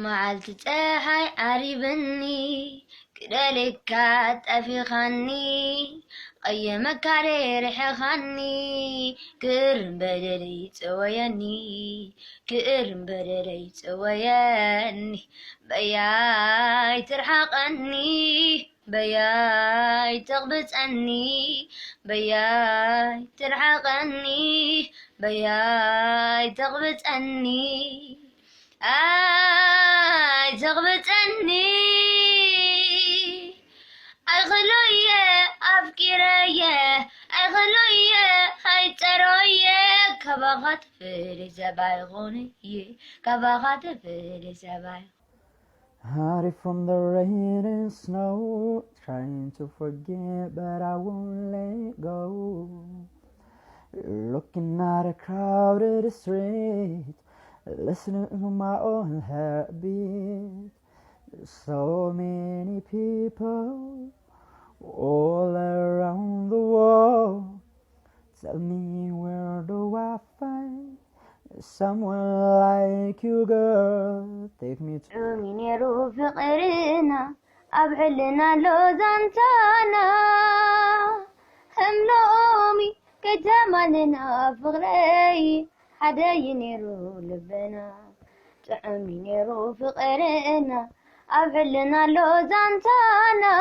معلت تحي عريبني كدلك أفيخني قيمك علي ريحخني كرم بدلي تويني كرم بدلي تويني بياي ترحقني بياي تغبط عني بياي ترحقني بياي تغبط عني آي تغبط عني أي خلوية أفكرية أي خلوية هاي تروية كبغت في زباي غنية كبغت في زباي. Hiding from the rain and snow, trying to forget but I won't let go. Looking at a crowded street, listening to my own heartbeat. There's so many people all around the world. Tell me, where do I find someone like you, girl? Take me to من يروح فقرنا أبعلنا لو زنتانا هم لومي كجمالنا فقري حدا ينيرو لبنا تعمين يروح فقرنا أبعلنا لو زنتانا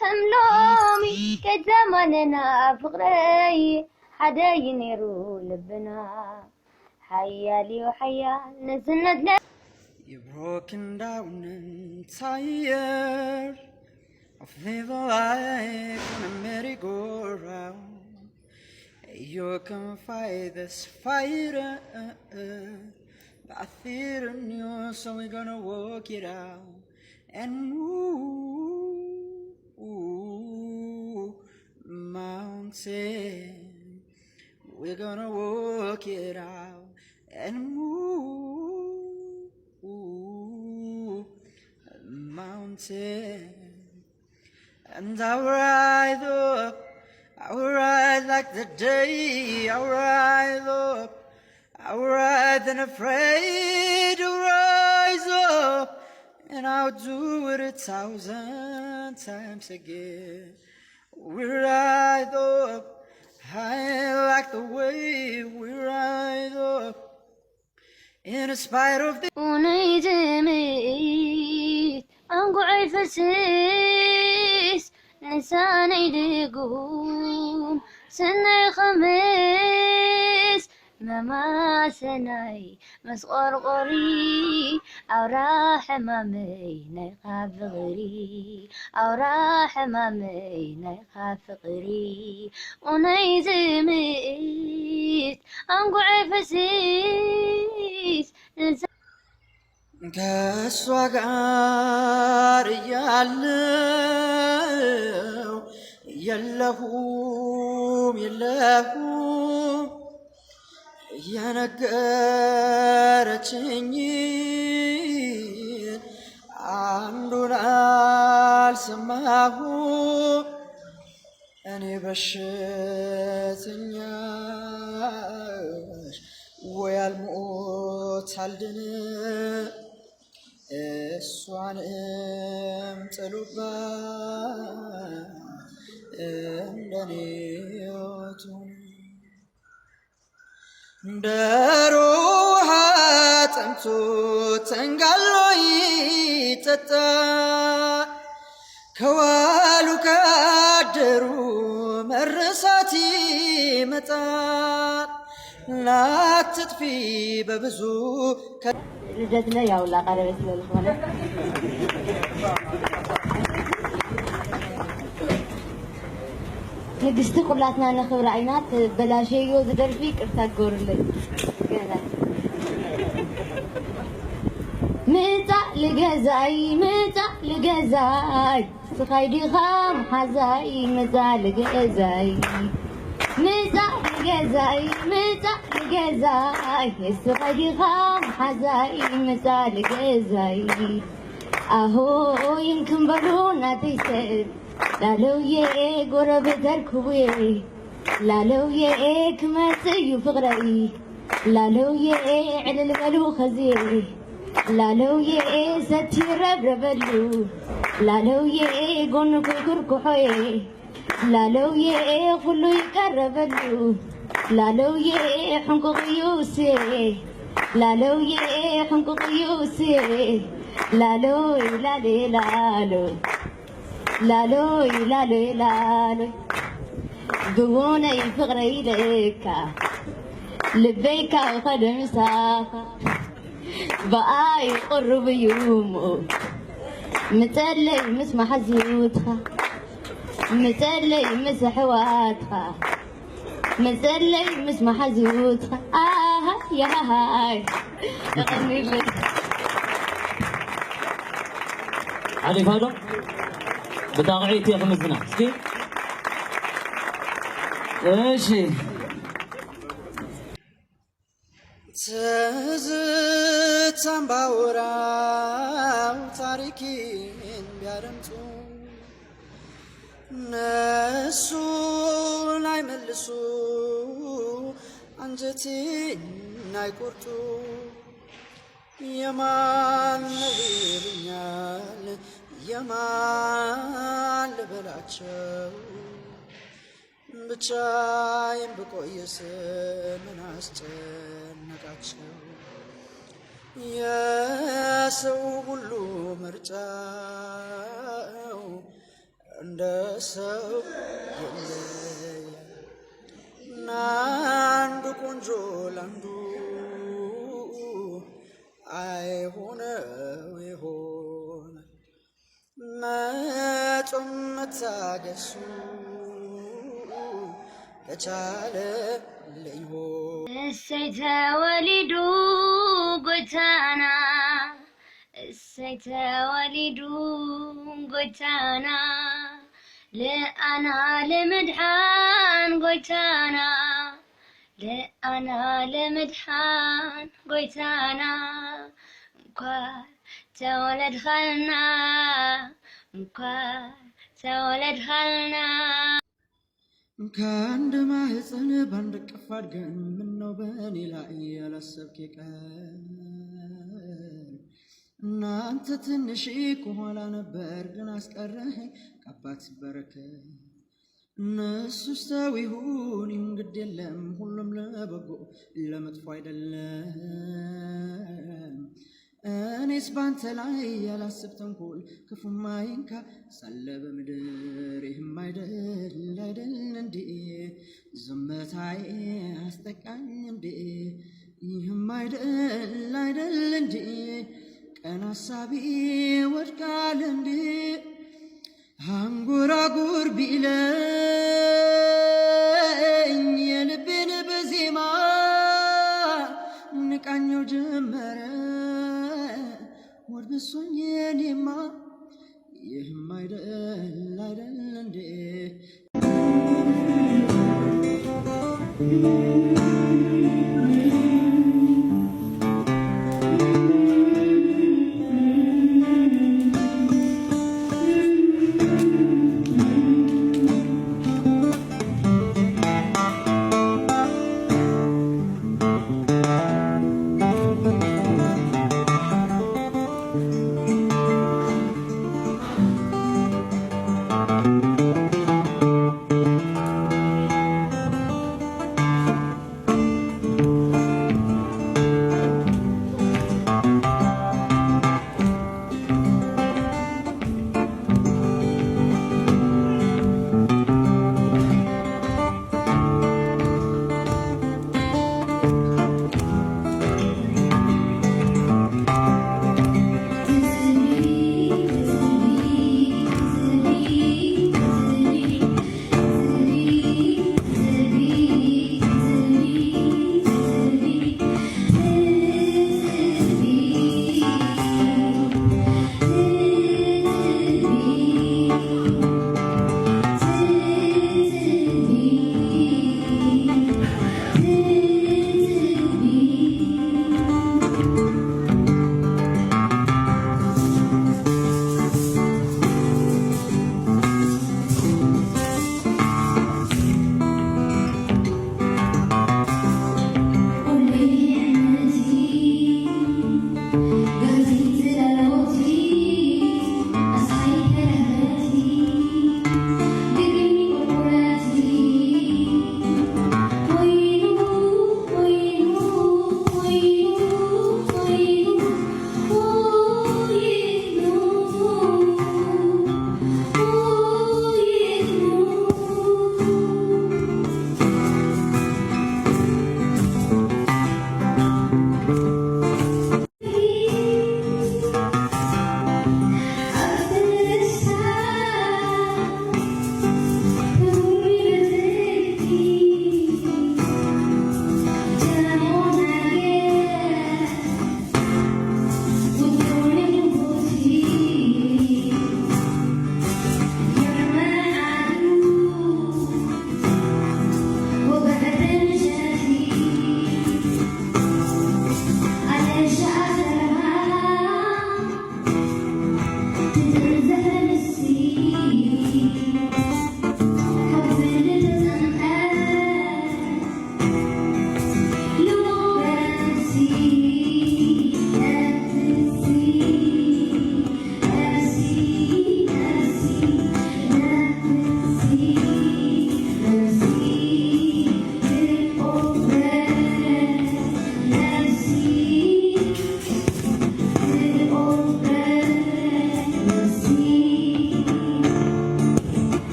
هم لومي كجمالنا فقري حدا ينيرو لبنا حيالي وحيال نزلت لك. You're broken down and tired of living life on a merry-go-round. You can fight this fight, but I fear in you, so we're gonna work it out. And mountain, we're gonna work it out. And mountain, and I'll ride like the day, I'll rise up, I'll ride unafraid to rise up, and I'll do it 1,000 times again. We ride up, high like the wave, we ride up, in spite of the أنقعد فسيس لساني يقول سنة خميس ما سناي مسقر قري أو راح مامي نيخاف غري أو راح مامي نيخاف غري ونيزميت أنقعد فسيس ከእሷ ጋር እያለው የለሁም የነገረችኝን አንዱን አልሰማሁም እኔ በሽተኛሽ ወይ አልሞት አልድን እሷንም ጥሉባት እንደኔ ሕይወቱን እንደ ሮሃ ጠምቶ ተንጋሎ ይጠጣ ከዋሉ ካደሩ መረሳት ይመጣል ላትጥፊ በብዙ ልደትና ያው ላቀረበ ስለሆነ ንግስቲ ቁላትና ነኽብር ዓይናት በላሸዮ ዝደርፊ ቅርታ ትገብርለይ ምፃ ልገዛይ ስኻይዲኻ መሓዛይ ምፃ ልገዛይ ስኻይዲኻ መሓዛይ ምፃ ልገዛይ ኣሆይ ክንበሉ ናተይ ሰብ ላለውዬ ጎረቤት ኣርክቡዬ ላለውዬ ክመጽእ እዩ ፍቕረይ ላለውዬ ዕልል በሉ ኸዝየ ላሎዬ ሰትረብረበሉ ላሎዬ ጎኑ ኩርኩሖዬ ላሎዬ ሁሉ ይቀረበሉ ላሎዬ ሕንቁቅዩሴ ላሎዬ ሕንቁቅዩሴ ላሎይ ላሌ ላሎይ ላሎይ ላሎይ ላሎይ ብውነይ ፍቕረይ ለካ ልበይካ ኸደምሳኻ بقاي قرب يومو متلي مسمح زيوتها متلي مسحواتها متلي مسمح زيوتها يا هاي غني لي علي فادو بتاعيتي يا خمسنا سكي ايشي ትዝታን ባወራው ታሪኬን ቢያደምጡ እነሱን አይመልሱ አንጀቴን አይቆርጡ የማን ነው ይሉኛል የማን ልበላቸው ብቻዬን ብቆይስ ምን አስጨነቃቸው የሰው ሁሉ ምርጫው እንደ ሰው ይለያል እና አንዱ ቆንጆ ላንዱ አይሆነው ይሆናል መጦም መታገሱ ከቻለ ለይሆን እሰይ ተወሊዱ ጎይታና እሰይ ተወሊዱ ጎይታና ለአና ለመድሓን ጎይታና ለአና ለመድሓን ጎይታና እንኳን ተወለድኸልና እንኳን ተወለድኸልና ከአንድ ማህፀን ባንድ ቅፍ አድገን ምነው በእኔ ላይ ያላሰብክ ቀን እናንተ ትንሽ ከኋላ ነበር ግን አስቀረኸኝ ከአባት በረከት እነሱስ ሰው ይሁን ግድ የለም ሁሉም ለበጎ ለመጥፎ አይደለም እኔስ ባንተ ላይ ያላስብ ተንኮል ክፉም አይንካ ሳለ በምድር ይህም አይደል እንዴ ዝምታዬ አስጠቃኝ እንዴ ይህም አይደል እንዴ ቀን ሀሳቢ ወድቃል እንዴ አንጎራጉር ቢለኝ የልቤን በዜማ ንቃኘው ጀመረ ወድብሶኝ የኔማ ይህም አይደል